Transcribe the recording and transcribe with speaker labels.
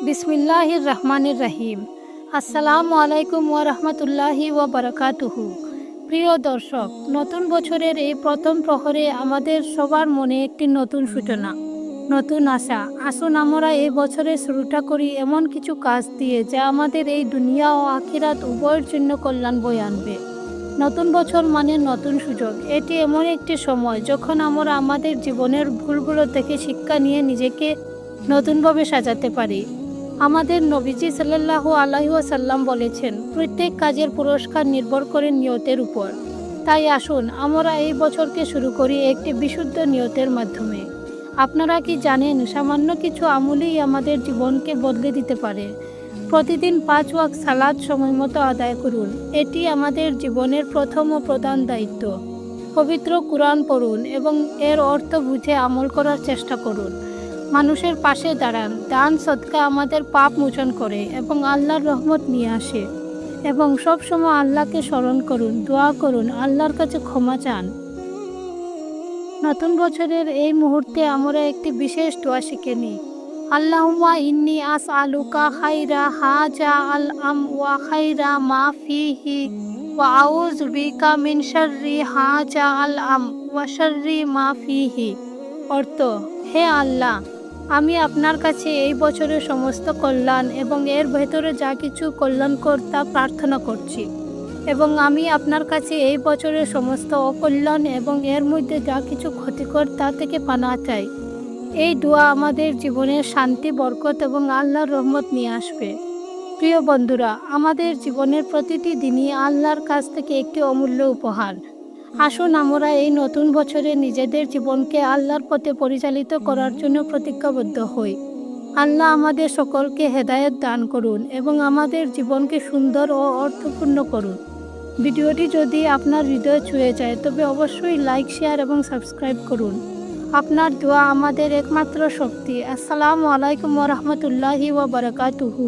Speaker 1: বিসমিল্লাহির রহমানির রহিম। আসসালামু আলাইকুম ওয়া রাহমাতুল্লাহি ওয়া বারাকাতুহু। প্রিয় দর্শক, নতুন বছরের এই প্রথম প্রহরে আমাদের সবার মনে একটি নতুন সূচনা, নতুন আশা। আসুন আমরা এই বছরের শুরুটা করি এমন কিছু কাজ দিয়ে যা আমাদের এই দুনিয়া ও আখিরাত উভয়ের জন্য কল্যাণ বয়ে আনবে। নতুন বছর মানে নতুন সুযোগ। এটি এমন একটি সময় যখন আমরা আমাদের জীবনের ভুলগুলো থেকে শিক্ষা নিয়ে নিজেকে নতুনভাবে সাজাতে পারি। আমাদের নবীজি সাল্লাল্লাহু আলাইহি ওয়াসাল্লাম বলেছেন, প্রত্যেক কাজের পুরস্কার নির্ভর করে নিয়তের উপর। তাই আসুন আমরা এই বছরকে শুরু করি একটি বিশুদ্ধ নিয়তের মাধ্যমে। আপনারা কি জানেন, সামান্য কিছু আমলই আমাদের জীবনকে বদলে দিতে পারে। প্রতিদিন 5 ওয়াক্ত সালাত সময়মতো আদায় করুন। এটি আমাদের জীবনের প্রথম ও প্রধান দায়িত্ব। পবিত্র কুরআন পড়ুন এবং এর অর্থ বুঝে আমল করার চেষ্টা করুন। মানুষের পাশে দাঁড়ান। দান সদকা আমাদের পাপ মোচন করে এবং আল্লাহর রহমত নিয়ে আসে। এবং সবসময় আল্লাহকে স্মরণ করুন, দোয়া করুন, আল্লাহর কাছে ক্ষমা চান। নতুন বছরের এই মুহূর্তে আমরা একটি বিশেষ দোয়া শিখে নিই। আল্লাহুম্মা ইন্নী আসআলুকা খাইরা হাজা আল আম ওয়া খাইরা মা ফিহি ওয়া আউযু বিকা মিন শাররি হাজা আল আম ওয়া শাররি মা ফিহি। অর্থ: হে আল্লাহ, আমি আপনার কাছে এই বছরের সমস্ত কল্যাণ এবং এর ভেতরে যা কিছু কল্যাণকর তা প্রার্থনা করছি, এবং আমি আপনার কাছে এই বছরের সমস্ত অকল্যাণ এবং এর মধ্যে যা কিছু ক্ষতিকর তা থেকে পানাহ চাই। এই দোয়া আমাদের জীবনের শান্তি, বরকত এবং আল্লাহর রহমত নিয়ে আসবে। প্রিয় বন্ধুরা, আমাদের জীবনের প্রতিটি দিনই আল্লাহর কাছ থেকে একটি অমূল্য উপহার। আসুন আমরা এই নতুন বছরে নিজেদের জীবনকে আল্লাহর পথে পরিচালিত করার জন্য প্রতিজ্ঞাবদ্ধ হই। আল্লাহ আমাদের সকলকে হেদায়েত দান করুন এবং আমাদের জীবনকে সুন্দর ও অর্থপূর্ণ করুন। ভিডিওটি যদি আপনার হৃদয় ছুঁয়ে যায় তবে অবশ্যই লাইক, শেয়ার এবং সাবস্ক্রাইব করুন। আপনার দোয়া আমাদের একমাত্র শক্তি। আসসালামু আলাইকুম ওয়া রাহমাতুল্লাহি ওয়া বারাকাতুহু।